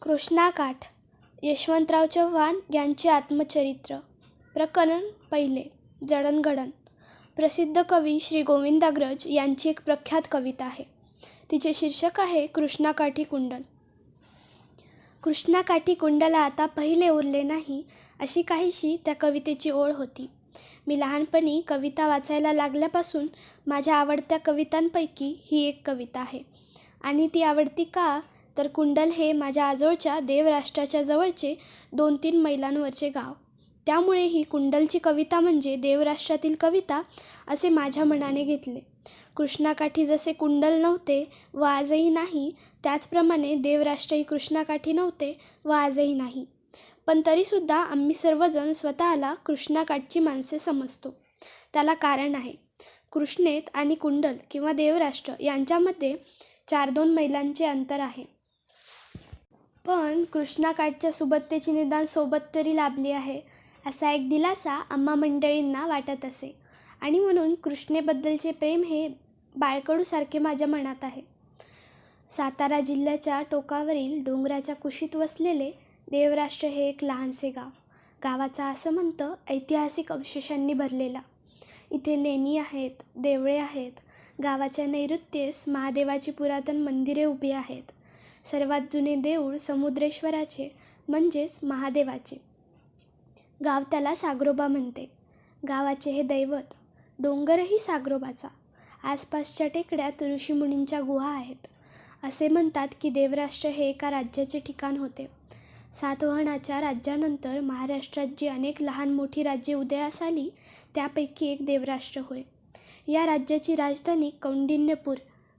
कृष्णाकाठ यशवंतराव चव्हाण यांचे आत्मचरित्र. प्रकरण पहिले. जडणघडण. प्रसिद्ध कवी श्री गोविंदाग्रज यांची एक प्रख्यात कविता आहे. तिचे शीर्षक आहे कृष्णाकाठी कुंडल. कृष्णाकाठी कुंडला आता पहिले उरले नाही, अशी काहीशी त्या कवितेची ओळ होती. मी लहानपणी कविता वाचायला लागल्यापासून माझ्या आवडत्या कवितांपैकी ही एक कविता आहे. आणि ती आवडती का, तर कुंडल हे माझ्या आजोळच्या देवराष्ट्राच्या जवळचे 2-3 मैलांवरचे गाव. त्यामुळे ही कुंडलची कविता म्हणजे देवराष्ट्रातील कविता असे माझ्या मनाने घेतले. कृष्णाकाठी जसे कुंडल नव्हते व आजही नाही, त्याचप्रमाणे देवराष्ट्रही कृष्णाकाठी नव्हते व आजही नाही. पण तरीसुद्धा आम्ही सर्वजण स्वतःला कृष्णाकाठची माणसे समजतो. त्याला कारण आहे. कृष्णेत आणि कुंडल किंवा देवराष्ट्र यांच्यामध्ये 4-2 मैलांचे अंतर आहे. पण कृष्णाकाठच्या सुबत्तेची निदान सोबत तरी लाभली आहे, असा एक दिलासा आम्हा मंडळींना वाटत असे. आणि म्हणून कृष्णेबद्दलचे प्रेम हे बाळकडूसारखे माझ्या मनात आहे. सातारा जिल्ह्याच्या टोकावरील डोंगराच्या कुशीत वसलेले देवराष्ट्र हे एक लहानसे गाव. गावाचा आसमंत ऐतिहासिक अवशेषांनी भरलेला. इथे लेणी आहेत, देवळे आहेत. गावाच्या नैऋत्येस महादेवाची पुरातन मंदिरे उभी आहेत. सर्वात जुने देऊळ समुद्रेश्वराचे म्हणजेच महादेवाचे. गाव त्याला साग्रोबा म्हणते. गावाचे हे दैवत. डोंगरही साग्रोबाचा. आसपासच्या टेकड्यात ऋषीमुनींच्या गुहा आहेत. असे म्हणतात की देवराष्ट्र हे एका राज्याचे ठिकाण होते. सातवाहनाच्या राज्यानंतर महाराष्ट्रात जी अनेक लहान मोठी राज्ये उदयास आली त्यापैकी एक देवराष्ट्र होय. या राज्याची राजधानी कौंडिण्यपूर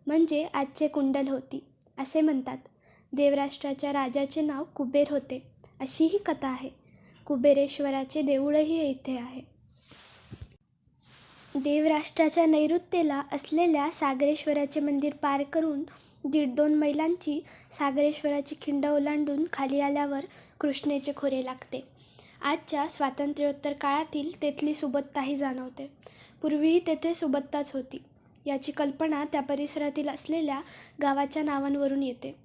म्हणजे आजचे कुंडल होती असे म्हणतात. देवराष्ट्राच्या राजाचे नाव कुबेर होते अशी ही कथा आहे. कुबेरेश्वराचे देऊळही इथे आहे. देवराष्ट्राच्या नैऋत्येला असलेल्या सागरेश्वराचे मंदिर पार करून 1.5-2 मैलांची सागरेश्वराची खिंड ओलांडून खाली आल्यावर कृष्णेचे खोरे लागते. आजच्या स्वातंत्र्योत्तर काळातील तेथली सुबत्ताही जाणवते. पूर्वीही तेथे सुबत्ताच होती. याची कल्पना त्या परिसरातील असलेल्या गावाच्या नावांवरून येते.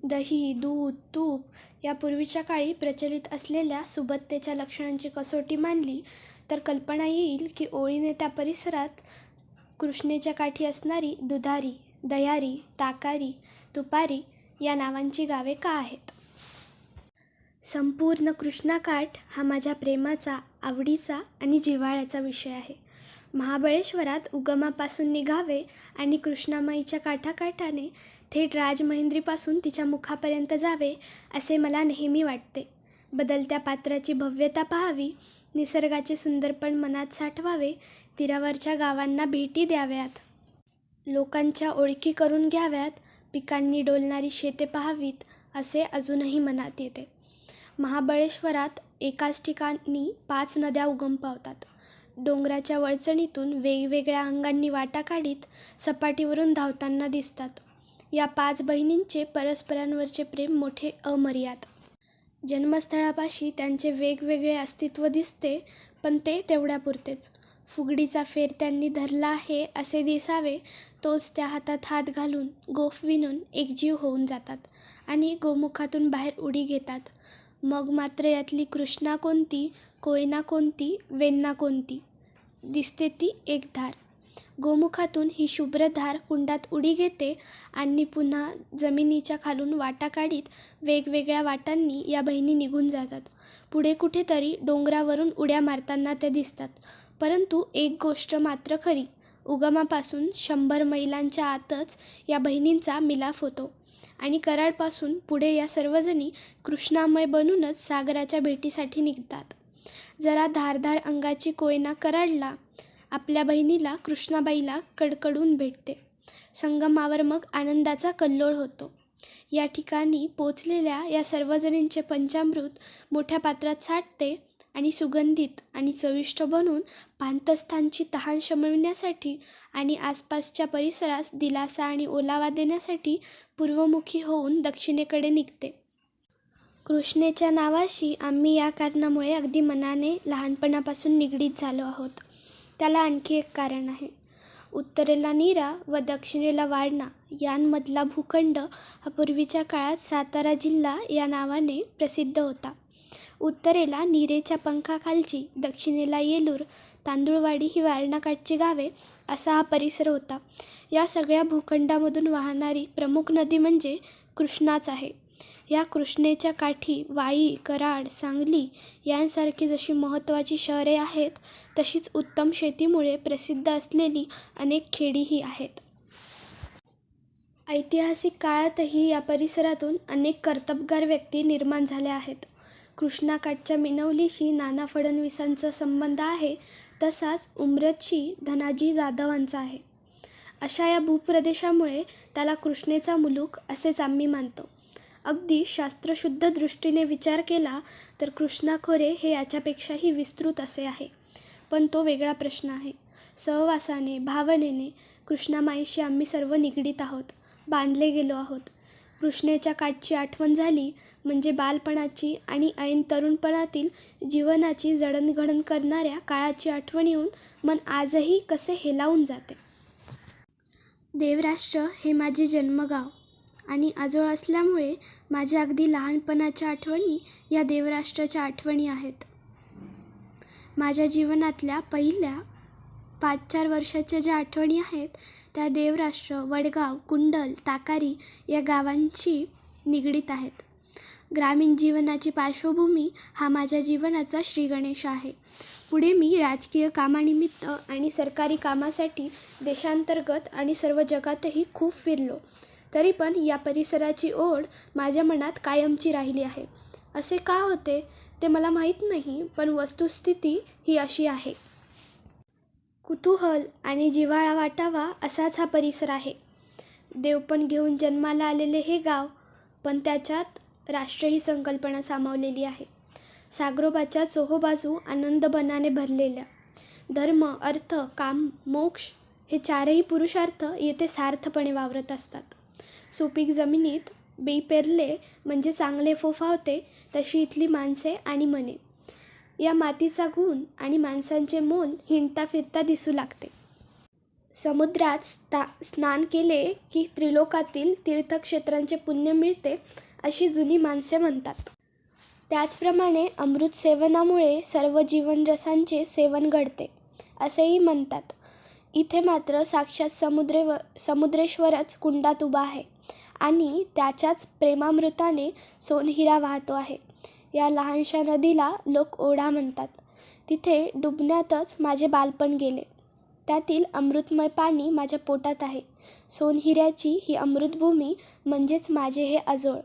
दही, दूध, तूप या पूर्वीच्या काळी प्रचलित असलेल्या सुबत्तेच्या लक्षणांची कसोटी मानली तर कल्पना येईल की ओळीने त्या परिसरात कृष्णेच्या काठी असणारी दुधारी, दह्यारी, ताकारी, तुपारी या नावांची गावे का आहेत. संपूर्ण कृष्णाकाठ हा माझ्या प्रेमाचा, आवडीचा आणि जिव्हाळ्याचा विषय आहे. महाबळेश्वरात उगमापासून निघावे आणि कृष्णामाईच्या काठाकाठाने थेट राजमहेंद्रीपासून तिच्या मुखापर्यंत जावे असे मला नेहमी वाटते. बदलत्या पात्राची भव्यता पाहावी, निसर्गाचे सुंदरपण मनात साठवावे, तीरावरच्या गावांना भेटी द्याव्यात, लोकांच्या ओळखी करून घ्याव्यात, पिकांनी डोलणारी शेते पाहावीत असे अजूनही मनात येते. महाबळेश्वरात एकाच ठिकाणी 5 नद्या उगम पावतात. डोंगराच्या वळचणीतून वेगवेगळ्या अंगांनी वाटा काढीत सपाटीवरून धावताना दिसतात. या 5 बहिणींचे परस्परांवरचे प्रेम मोठे अमर्याद. जन्मस्थळापाशी त्यांचे वेगवेगळे अस्तित्व दिसते, पण ते तेवढ्यापुरतेच. फुगडीचा फेर त्यांनी धरला आहे असे दिसावे तोच त्या हातात हात घालून गोफ विणून एकजीव होऊन जातात आणि गोमुखातून बाहेर उडी घेतात. मग मात्र यातली कृष्णा कोणती, कोयना कोणती, वेण्णा कोणती, दिसते ती एक धार. गोमुखातून ही शुभ्र धार कुंडात उडी घेते आणि पुन्हा जमिनीच्या खालून वाटा काढीत वेगवेगळ्या वाटांनी या बहिणी निघून जातात. पुढे कुठेतरी डोंगरावरून उड्या मारताना त्या दिसतात. परंतु एक गोष्ट मात्र खरी, उगमापासून 100 मैलांच्या आतच या बहिणींचा मिलाफ होतो आणि कराडपासून पुढे या सर्वजणी कृष्णामय बनूनच सागराच्या भेटीसाठी निघतात. जरा धारदार अंगाची कोयना कराडला आपल्या बहिणीला कृष्णाबाईला कडकडून भेटते. संगमावर मग आनंदाचा कल्लोळ होतो. या ठिकाणी पोचलेल्या या सर्वजणींचे पंचामृत मोठ्या पात्रात साठते आणि सुगंधित आणि चविष्ट बनून पांतस्थांची तहान शमविण्यासाठी आणि आसपासच्या परिसरास दिलासा आणि ओलावा देण्यासाठी पूर्वमुखी होऊन दक्षिणेकडे निघते. कृष्णेच्या नावाशी आम्ही या कारणामुळे अगदी मनाने लहानपणापासून निगडीत झालो आहोत. त्याला आणखी एक कारण आहे. उत्तरेला नीरा व दक्षिणेला वारणा यांमधला भूखंड हा पूर्वीच्या काळात सातारा जिल्हा या नावाने प्रसिद्ध होता. उत्तरेला नीरेच्या पंखाखालची, दक्षिणेला येलूर, तांदुळवाडी ही वारणाकाठची गावे असा हा परिसर होता. या सगळ्या भूखंडामधून वाहणारी प्रमुख नदी म्हणजे कृष्णाच आहे. या कृष्णेच्या काठी वाई, कराड, सांगली यांसारखी जशी महत्त्वाची शहरे आहेत, तशीच उत्तम शेतीमुळे प्रसिद्ध असलेली अनेक खेडीही आहेत. ऐतिहासिक काळातही या परिसरातून अनेक कर्तबगार व्यक्ती निर्माण झाल्या आहेत. कृष्णाकाठच्या मिनवलीशी नाना फडणवीसांचा संबंध आहे, तसाच उमरतशी धनाजी जाधवांचा आहे. अशा या भूप्रदेशामुळे त्याला कृष्णेचा मुलूक असेच आम्ही मानतो. अगदी शास्त्रशुद्ध दृष्टीने विचार केला तर कृष्णा खोरे हे याच्यापेक्षाही विस्तृत असे आहे. पण तो वेगळा प्रश्न आहे. सहवासाने, भावनेने कृष्णामाईशी आम्ही सर्व निगडीत आहोत, बांधले गेलो आहोत. कृष्णेच्या काठची आठवण झाली म्हणजे बालपणाची आणि ऐन तरुणपणातील जीवनाची जडणघडण करणाऱ्या काळाची आठवण येऊन मन आजही कसे हेलावून जाते. देवराष्ट्र हे माझे जन्मगाव आणि आजोळ असल्यामुळे माझ्या अगदी लहानपणाच्या आठवणी या देवराष्ट्राच्या आठवणी आहेत. माझ्या जीवनातल्या पहिल्या 5-4 वर्षाच्या ज्या आठवणी आहेत त्या देवराष्ट्र, वडगाव, कुंडल, ताकारी या गावांशी निगडीत आहेत. ग्रामीण जीवनाची पार्श्वभूमी हा माझ्या जीवनाचा श्रीगणेश आहे. पुढे मी राजकीय कामानिमित्त आणि सरकारी कामासाठी देशांतर्गत आणि सर्व जगातही खूप फिरलो. तरी पण या परिसराची ओढ माझ्या मनात कायमची राहिली आहे. असे का होते ते मला माहीत नाही, पण वस्तुस्थिती ही अशी आहे. कुतूहल आणि जिव्हाळा वाटावा असाच हा परिसर आहे. देवपण घेऊन जन्माला आलेले हे गाव, पण त्याच्यात राष्ट्र ही संकल्पना सामावलेली आहे. सागरोबाच्या चोहोबाजू आनंदबनाने भरलेल्या. धर्म, अर्थ, काम, मोक्ष हे 4ही पुरुषार्थ येथे सार्थपणे वावरत असतात. सुपीक जमिनीत बी पेरले म्हणजे चांगले फोफावते, तशी इथली माणसे आणि मने. या मातीचा गुण आणि माणसांचे मोल हिंडता फिरता दिसू लागते. समुद्रात स्नान केले की त्रिलोकातील तीर्थक्षेत्रांचे पुण्य मिळते अशी जुनी माणसे म्हणतात. त्याचप्रमाणे अमृत सेवनामुळे सर्व जीवनरसांचे सेवन घडते असेही म्हणतात. इथे मात्र साक्षात समुद्रेश्वरच कुंडात उभा आहे आणि त्याच्याच प्रेमामृताने सोनहिरा वाहतो आहे. या लहानशा नदीला लोक ओढा म्हणतात. तिथे डुबण्यातच माझे बालपण गेले. त्यातील अमृतमय पाणी माझ्या पोटात आहे. सोनहिऱ्याची ही अमृतभूमी म्हणजेच माझे हे आजोळ.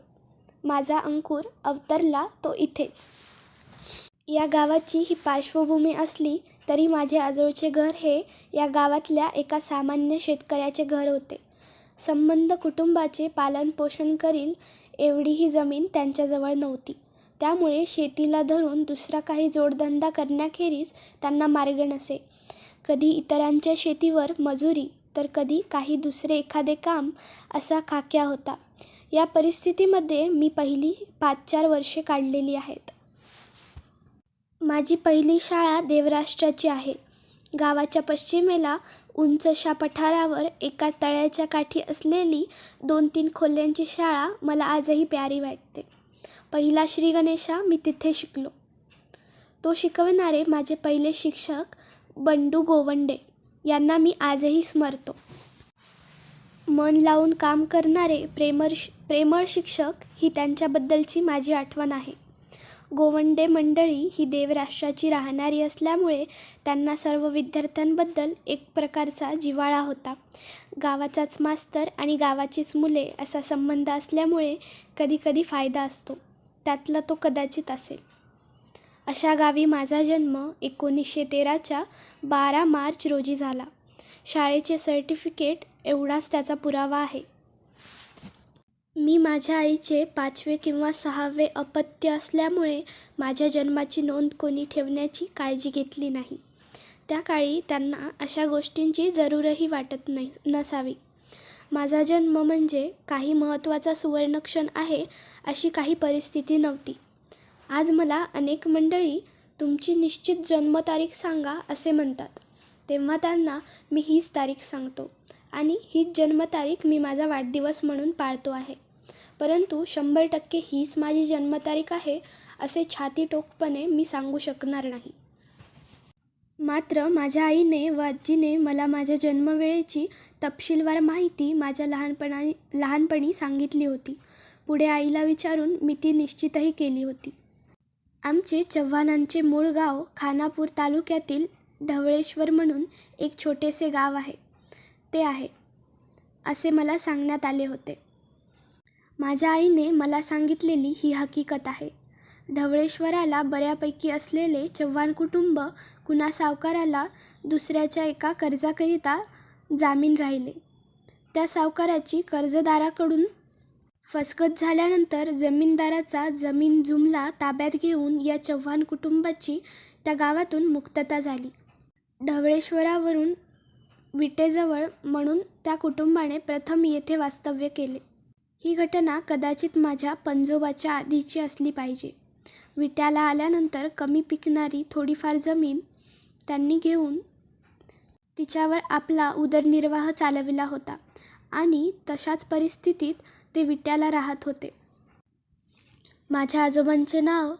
माझा अंकुर अवतरला तो इथेच. या गावाची ही पार्श्वभूमी असली तरी माझे आजोळचे घर हे या गावातल्या एका सामान्य शेतकऱ्याचे घर होते. संबंध कुटुंबाचे पालनपोषण करील एवढीही जमीन त्यांच्याजवळ नव्हती. त्यामुळे शेतीला धरून दुसरा काही जोडधंदा करण्याखेरीज त्यांना मार्ग नसे. कधी इतरांच्या शेतीवर मजुरी, तर कधी काही दुसरे एखादे काम असा खाक्या होता. या परिस्थितीमध्ये मी पहिली 5-4 वर्षे काढलेली आहेत. माझी पहिली शाळा देवराष्ट्राची आहे. गावाच्या पश्चिमेला उंचशा पठारावर एका तळ्याच्या काठी असलेली 2-3 खोल्यांची शाळा मला आजही प्यारी वाटते. पहिला श्रीगणेशा मी तिथे शिकलो. तो शिकवणारे माझे पहिले शिक्षक बंडू गोवंडे यांना मी आजही स्मरतो. मन लावून काम करणारे प्रेमळ शिक्षक ही त्यांच्याबद्दलची माझी आठवण आहे. गोवंडे मंडळी ही देवराष्ट्राची राहणारी असल्यामुळे त्यांना सर्व विद्यार्थ्यांबद्दल एक प्रकारचा जिव्हाळा होता. गावाचाच मास्तर आणि गावाचीच मुले असा संबंध असल्यामुळे कधीकधी फायदा असतो. त्यातला तो कदाचित असेल. अशा गावी माझा जन्म 1913च्या 12 मार्च रोजी झाला. शाळेचे सर्टिफिकेट एवढाच त्याचा पुरावा आहे. मी माझ्या आईचे 5वे किंवा 6वे अपत्य असल्यामुळे माझ्या जन्माची नोंद कोणी ठेवण्याची काळजी घेतली नाही. त्या काळी त्यांना अशा गोष्टींची जरूरही वाटत नसावी. माझा जन्म म्हणजे काही महत्त्वाचा सुवर्णक्षण आहे अशी काही परिस्थिती नव्हती. आज मला अनेक मंडळी तुमची निश्चित जन्मतारीख सांगा असे म्हणतात. तेव्हा त्यांना मी हीच तारीख सांगतो आणि हीच जन्मतारीख मी माझा वाढदिवस म्हणून पाळतो आहे. परंतु 100% हीच माझी जन्मतारीख आहे असे छातीठोकपणे मी सांगू शकणार नाही. मात्र माझ्या आईने व आजीने मला माझ्या जन्मवेळेची तपशीलवार माहिती माझ्या लहानपणी सांगितली होती. पुढे आईला विचारून मी ती निश्चितही केली होती. आमचे चव्हाणांचे मूळ गाव खानापूर तालुक्यातील ढवळेश्वर म्हणून एक छोटेसे गाव आहे. ते आहे असे मला सांगण्यात आले होते. माझ्या आईने मला सांगितलेली ही हकीकत आहे. ढवळेश्वराला बऱ्यापैकी असलेले चव्हाण कुटुंब कुणा सावकाराला दुसऱ्याच्या एका कर्जाकरिता जामीन राहिले. त्या सावकाराची कर्जदाराकडून फसगत झाल्यानंतर जमीनदाराचा जमीन जुमला ताब्यात घेऊन या चव्हाण कुटुंबाची त्या गावातून मुक्तता झाली. ढवळेश्वरावरून विटेजवळ म्हणून त्या कुटुंबाने प्रथम येथे वास्तव्य केले. ही घटना कदाचित माझ्या पंजोबाच्या आधीची असली पाहिजे. विट्याला आल्यानंतर कमी पिकणारी थोडीफार जमीन त्यांनी घेऊन तिच्यावर आपला उदरनिर्वाह चालविला होता आणि तशाच परिस्थितीत ते विट्याला राहत होते. माझ्या आजोबांचे नाव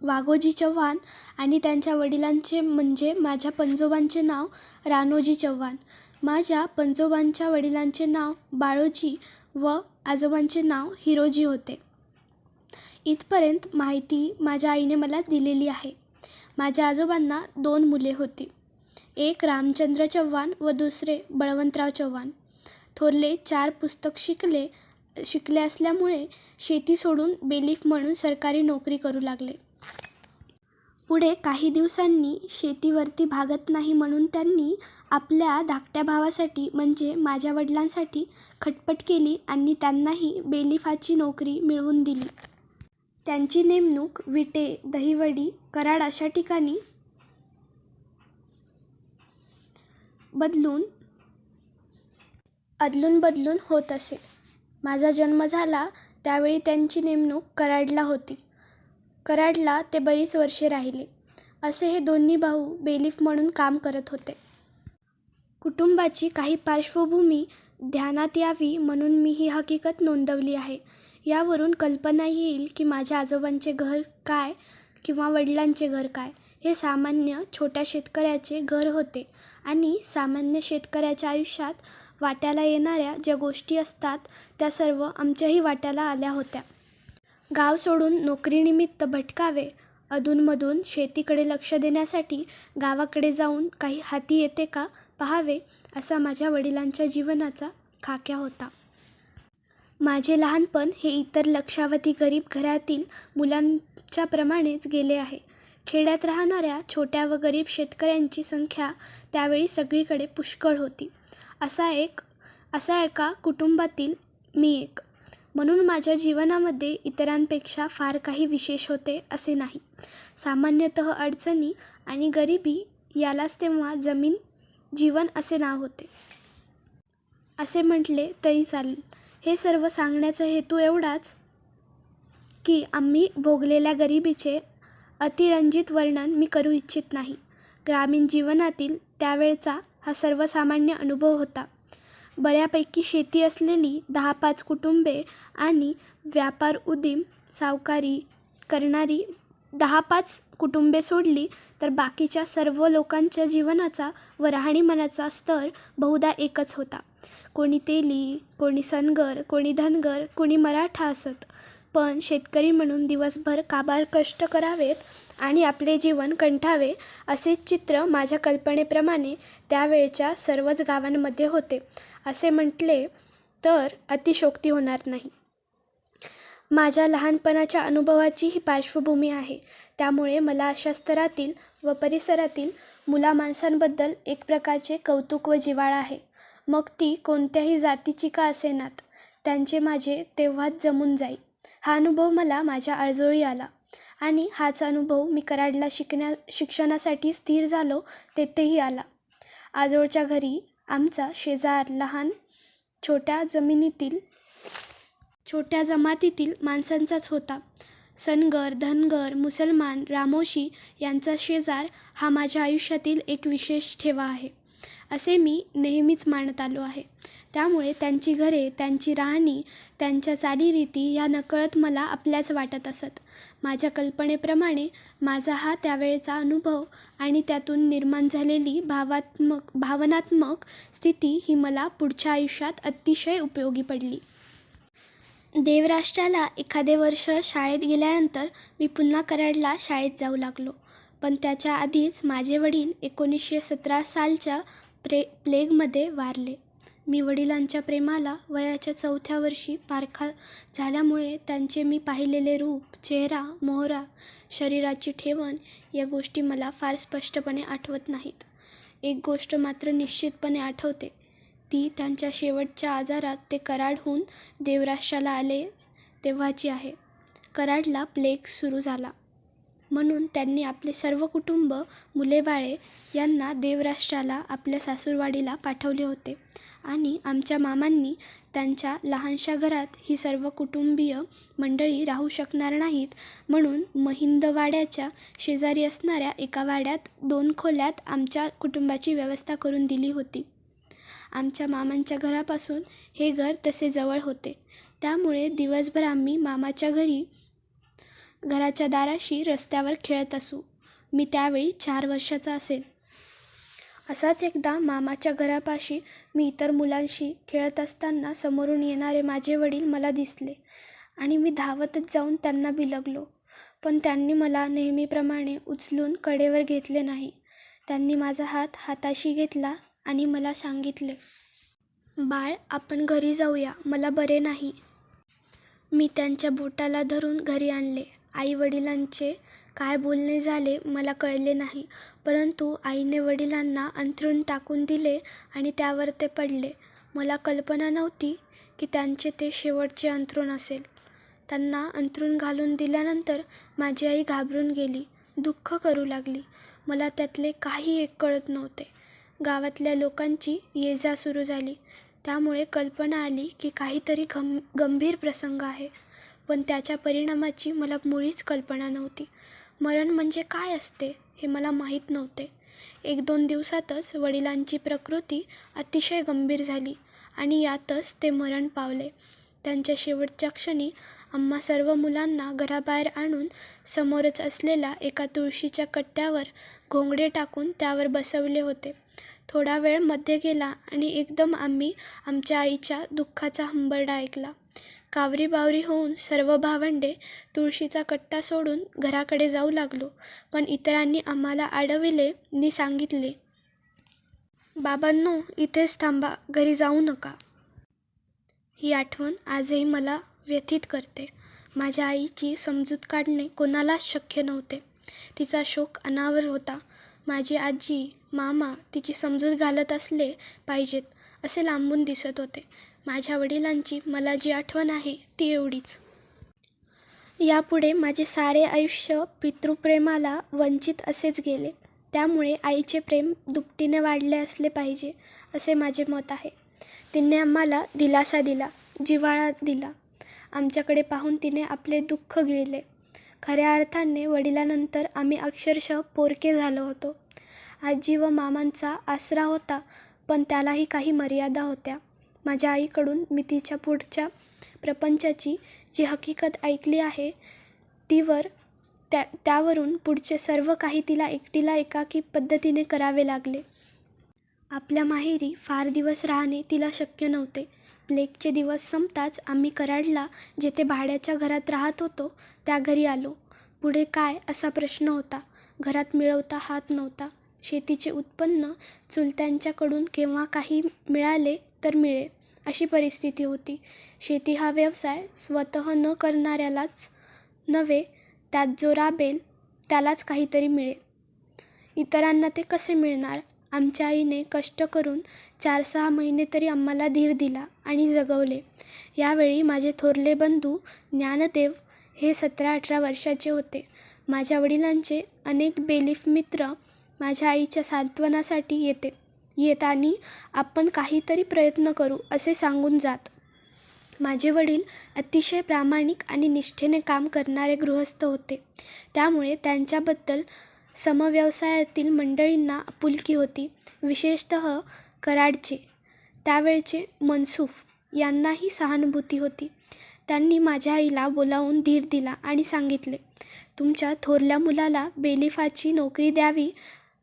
वाघोजी चव्हाण आणि त्यांच्या वडिलांचे म्हणजे माझ्या पंजोबांचे नाव रानोजी चव्हाण. माझ्या पंजोबांच्या वडिलांचे नाव बाळोजी व आजोबांचे नाव हिरोजी होते. इथपर्यंत माहिती माझ्या आईने मला दिलेली आहे. माझ्या आजोबांना 2 मुले होती. एक रामचंद्र चव्हाण व दुसरे बळवंतराव चव्हाण. थोरले 4 पुस्तक शिकले असल्यामुळे शेती सोडून बेलीफ म्हणून सरकारी नोकरी करू लागले. पुढे काही दिवसांनी शेतीवरती भागत नाही म्हणून त्यांनी आपल्या धाकट्या भावासाठी म्हणजे माझ्या वडिलांसाठी खटपट केली आणि त्यांनाही बेलीफाची नोकरी मिळवून दिली. त्यांची नेमणूक विटे, दहिवडी, कराड अशा ठिकाणी अदलून बदलून होत असे. माझा जन्म झाला त्यावेळी त्यांची नेमणूक कराडला होती. कराडला ते बरीच वर्षे राहिले. असे हे दोन्ही भाऊ बेलीफ म्हणून काम करत होते. कुटुंबाची काही पार्श्वभूमी ध्यानात यावी म्हणून मी ही हकीकत नोंदवली आहे. यावरून कल्पना येईल की माझ्या आजोबांचे घर काय किंवा वडिलांचे घर काय. हे सामान्य छोट्या शेतकऱ्याचे घर होते आणि सामान्य शेतकऱ्याच्या आयुष्यात वाट्याला येणाऱ्या ज्या गोष्टी असतात त्या सर्व आमच्याही वाट्याला आल्या होत्या. गाव सोडून नोकरीनिमित्त भटकावे, अधूनमधून शेतीकडे लक्ष देण्यासाठी गावाकडे जाऊन काही हाती येते का पाहावे असा माझ्या वडिलांच्या जीवनाचा खाक्या होता. माझे लहानपण हे इतर लक्षावधी गरीब घरातील मुलांच्या प्रमाणेच गेले आहे. खेड्यात राहणाऱ्या छोट्या व गरीब शेतकऱ्यांची संख्या त्यावेळी सगळीकडे पुष्कळ होती. असा एका कुटुंबातील मी एक. म्हणून माझ्या जीवनामध्ये इतरांपेक्षा फार काही विशेष होते असे नाही. सामान्यतः अडचणी आणि गरिबी यालाच तेव्हा जीवन असे नाव होते असे म्हटले तरी चालेल. हे सर्व सांगण्याचा हेतू एवढाच की आम्ही भोगलेल्या गरिबीचे अतिरंजित वर्णन मी करू इच्छित नाही. ग्रामीण जीवनातील त्यावेळचा हा सर्वसामान्य अनुभव होता. बऱ्यापैकी शेती असलेली 10-5 कुटुंबे आणि व्यापार उदीम सावकारी करणारी 10-5 कुटुंबे सोडली तर बाकीच्या सर्व लोकांच्या जीवनाचा व राहणीमानाचा स्तर बहुधा एकच होता. कोणी तेली, कोणी सनगर, कोणी धनगर, कोणी मराठा असत. पण शेतकरी म्हणून दिवसभर काबाड कष्ट करावेत आणि आपले जीवन कंठावे असे चित्र माझ्या कल्पनेप्रमाणे त्यावेळच्या सर्वच गावांमध्ये होते असे म्हटले तर अतिशयोक्ती होणार नाही. माझ्या लहानपणाच्या अनुभवाची ही पार्श्वभूमी आहे. त्यामुळे मला अशा स्तरातील व परिसरातील मुलामाणसांबद्दल एक प्रकारचे कौतुक व जिव्हाळा आहे. मग ती कोणत्याही जातीची का असेनात, त्यांचे माझे तेव्हाच जमून जाई. हा अनुभव मला माझ्या आजोळी आला आणि हाच अनुभव मी कराडला शिक्षणासाठी स्थिर झालो तेथेही आला. आजोळच्या घरी आमचा शेजार लहान छोट्या जमातीतील माणसांचाच होता. सनगर, धनगर, मुसलमान, रामोशी यांचा शेजार हा माझ्या आयुष्यातील एक विशेष ठेवा आहे, असे मी नेहमीच मानत आलो आहे. त्यामुळे त्यांची घरे, त्यांची राहणी, त्यांच्या चालीरीती या नकळत मला आपल्याच वाटत असत. माझ्या कल्पनेप्रमाणे माझा हा त्यावेळचा अनुभव आणि त्यातून निर्माण झालेली भावनात्मक स्थिती ही मला पुढच्या आयुष्यात अतिशय उपयोगी पडली. देवराष्ट्राला एखादे वर्ष शाळेत गेल्यानंतर मी पुन्हा कराडला शाळेत जाऊ लागलो. पण त्याच्या आधीच माझे वडील 1917 सालच्या प्लेगमध्ये वारले. मी वडिलांच्या प्रेमाला वयाच्या 4थ्या वर्षी पारखा झाल्यामुळे त्यांचे मी पाहिलेले रूप, चेहरा, मोहरा, शरीराची ठेवण या गोष्टी मला फार स्पष्टपणे आठवत नाहीत. एक गोष्ट मात्र निश्चितपणे आठवते, ती त्यांच्या शेवटच्या आजारात ते कराडहून देवराष्ट्राला आले तेव्हाची आहे. कराडला प्लेग सुरू झाला म्हणून त्यांनी आपले सर्व कुटुंब, मुलेबाळे यांना देवराष्ट्राला आपल्या सासूरवाडीला पाठवले होते आणि आमच्या मामांनी त्यांच्या लहानशा घरात ही सर्व कुटुंबीय मंडळी राहू शकणार नाहीत म्हणून महिंदवाड्याच्या शेजारी असणाऱ्या एका वाड्यात 2 खोल्यात आमच्या कुटुंबाची व्यवस्था करून दिली होती. आमच्या मामांच्या घरापासून हे घर तसे जवळ होते, त्यामुळे दिवसभर आम्ही मामाच्या घराच्या दाराशी रस्त्यावर खेळत असू. मी त्यावेळी 4 वर्षाचा असेन. असाच एकदा मामाच्या घरापाशी मी इतर मुलांशी खेळत असताना समोरून येणारे माझे वडील मला दिसले आणि मी धावतच जाऊन त्यांना बिलगलो. पण त्यांनी मला नेहमीप्रमाणे उचलून कडेवर घेतले नाही. त्यांनी माझा हात हाताशी घेतला आणि मला सांगितले, "बाळ, आपण घरी जाऊया, मला बरे नाही." मी त्यांच्या बोटाला धरून घरी आणले. आई-वडिलांचे काय बोलणे झाले मला कळले नाही, परंतु आईने वडिलांना अंथरूण टाकून दिले आणि त्यावर ते पडले. मला कल्पना नव्हती की त्यांचे ते शेवटचे अंथरूण असेल. त्यांना अंथरूण घालून दिल्यानंतर माझी आई घाबरून गेली, दुःख करू लागली. मला त्यातले काही एक कळत नव्हते. गावातल्या लोकांची ये-जा सुरू झाली, त्यामुळे कल्पना आली की काहीतरी गंभीर प्रसंग आहे, पण त्याच्या परिणामाची मला मुळीच कल्पना नव्हती. मरण म्हणजे काय असते हे मला माहीत नव्हते. 1-2 दिवसातच वडिलांची प्रकृती अतिशय गंभीर झाली आणि यातच ते मरण पावले. त्यांच्या शेवटच्या क्षणी आम्हा सर्व मुलांना घराबाहेर आणून समोरच असलेल्या एका तुळशीच्या कट्ट्यावर घोंगडे टाकून त्यावर बसवले होते. थोडा वेळ मध्ये गेला आणि एकदम आम्ही आमच्या आईच्या दुःखाचा हंबरडा ऐकला. कावरी-बावरी होऊन सर्व भावंडे तुळशीचा कट्टा सोडून घराकडे जाऊ लागलो, पण इतरांनी आम्हाला अडविले नि सांगितले, "बाबांनो, इथेच थांबा, घरी जाऊ नका." ही आठवण आजही मला व्यथित करते. माझ्या आईची समजूत काढणे कोणालाच शक्य नव्हते. तिचा शोक अनावर होता. माझी आजी, मामा तिची समजूत घालत असले पाहिजेत असे लांबून दिसत होते. माझ्या वडिलांची मला जी आठवण आहे ती एवढीच. यापुढे माझे सारे आयुष्य पितृप्रेमाला वंचित असेच गेले. त्यामुळे आईचे प्रेम दुपटीने वाढले असले पाहिजे असे माझे मत आहे. तिने आम्हाला दिलासा दिला, जिव्हाळा दिला. आमच्याकडे पाहून तिने आपले दुःख गिळले. खऱ्या अर्थाने वडिलांनंतर आम्ही अक्षरशः पोरके झालो होतो. आजी व मामांचा आसरा होता, पण त्यालाही काही मर्यादा होत्या. माझ्या आईकडून मी तिच्या पुढच्या प्रपंचाची जी हकीकत ऐकली आहे त्यावरून पुढचे सर्व काही तिला एकटीला एकाकी पद्धतीने करावे लागले. आपल्या माहेरी फार दिवस राहणे तिला शक्य नव्हते. प्लेगचे दिवस संपताच आम्ही कराडला जेथे भाड्याच्या घरात राहत होतो त्या घरी आलो. पुढे काय असा प्रश्न होता. घरात मिळवता हात नव्हता. शेतीचे उत्पन्न चुलत्यांच्याकडून केव्हा काही मिळाले तर मिळे अशी परिस्थिती होती. शेती हा व्यवसाय स्वतः न करणाऱ्यालाच नव्हे, त्यात जो राबेल त्यालाच काहीतरी मिळे. इतरांना ते कसे मिळणार. आमच्या आईने कष्ट करून 4-6 महिने तरी आम्हाला धीर दिला आणि जगवले. यावेळी माझे थोरले बंधू ज्ञानदेव हे 17-18 वर्षाचे होते. माझ्या वडिलांचे अनेक बेलीफ मित्र माझ्या आईच्या सांत्वनासाठी येत आणि आपण काहीतरी प्रयत्न करू असे सांगून जात. माझे वडील अतिशय प्रामाणिक आणि निष्ठेने काम करणारे गृहस्थ होते. त्यामुळे त्यांच्याबद्दल समव्यवसायातील मंडळींना आपुलकी होती. विशेषतः कराडचे त्यावेळचे मनसूफ यांनाही सहानुभूती होती. त्यांनी माझ्या आईला बोलावून धीर दिला आणि सांगितले, तुमच्या थोरल्या मुलाला बेलिफाची नोकरी द्यावी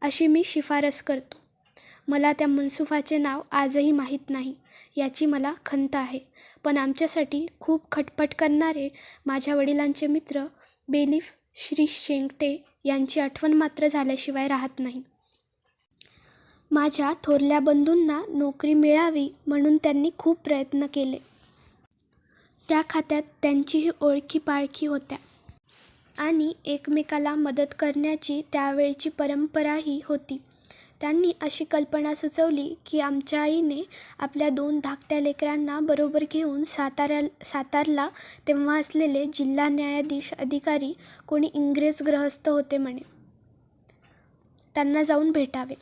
अशी मी शिफारस करतो. मला त्या मनसूफाचे नाव आजही माहीत नाही याची मला खंत आहे, पण आमच्यासाठी खूप खटपट करणारे माझ्या वडिलांचे मित्र बेलिफ श्री शेंगटे यांची आठवण मात्र झाल्याशिवाय राहत नाही. माझ्या थोरल्या बंधूंना नोकरी मिळावी म्हणून त्यांनी खूप प्रयत्न केले. त्या खात्यात त्यांचीही ओळखी पाळखी होत्या आणि एकमेकाला मदत करण्याची त्यावेळची परंपराही होती. त्यांनी अशी कल्पना सुचवली की आमच्या आईने आपल्या 2 धाकट्या लेकरांना बरोबर घेऊन सातारला तेव्हा असलेले जिल्हा न्यायाधीश अधिकारी कोणी इंग्रज गृहस्थ होते म्हणे, त्यांना जाऊन भेटावे.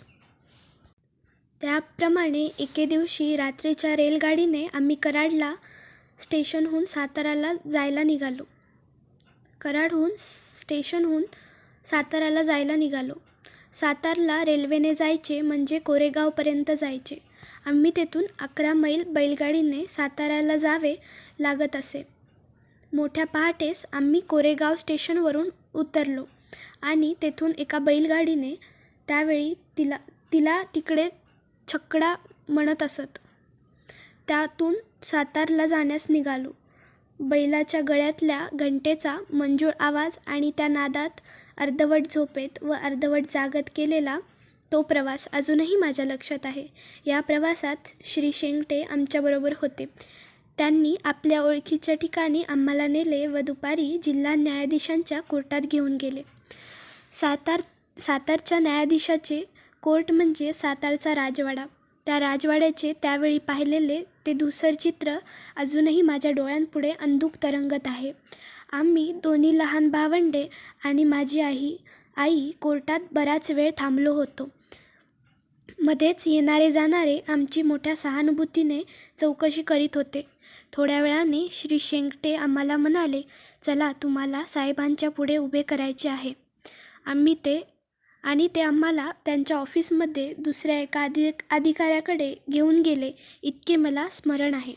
त्याप्रमाणे एके दिवशी रात्रीच्या रेलगाडीने आम्ही कराडहून साताराला जायला निघालो. सातारला रेल्वेने जायचे म्हणजे कोरेगावपर्यंत जायचे. आम्ही तेथून 11 मैल बैलगाडीने साताऱ्याला जावे लागत असे. मोठ्या पहाटेस आम्ही कोरेगाव स्टेशनवरून उतरलो आणि तेथून एका बैलगाडीने, त्यावेळी तिला तिकडे छकडा म्हणत असत, त्यातून सातारला जाण्यास निघालो. बैलाच्या गळ्यातल्या घंटेचा मंजूळ आवाज आणि त्या नादात अर्धवट झोपेत व अर्धवट जागत केलेला तो प्रवास अजूनही माझ्या लक्षात आहे. या प्रवासात श्री शेंगटे आमच्याबरोबर होते. त्यांनी आपल्या ओळखीच्या ठिकाणी आम्हाला नेले व दुपारी जिल्हा न्यायाधीशांच्या कोर्टात घेऊन गेले. सातारच्या न्यायाधीशाचे कोर्ट म्हणजे सातारचा राजवाडा. त्या राजवाड्याचे त्यावेळी पाहिलेले ते धूसर चित्र अजूनही माझ्या डोळ्यांपुढे अंधुक तरंगत आहे. आम्ही 2 लहान भावंडे आणि माझी आई कोर्टात बराच वेळ थांबलो होतो. मध्येच येणारे जाणारे आमची मोठ्या सहानुभूतीने चौकशी करीत होते. थोड्या वेळाने श्री शेंगटे आम्हाला म्हणाले, चला, तुम्हाला साहेबांच्या पुढे उभे करायचे आहे. ते आम्हाला त्यांच्या ऑफिसमध्ये दुसऱ्या एका अधिकाऱ्याकडे घेऊन गेले, इतके मला स्मरण आहे.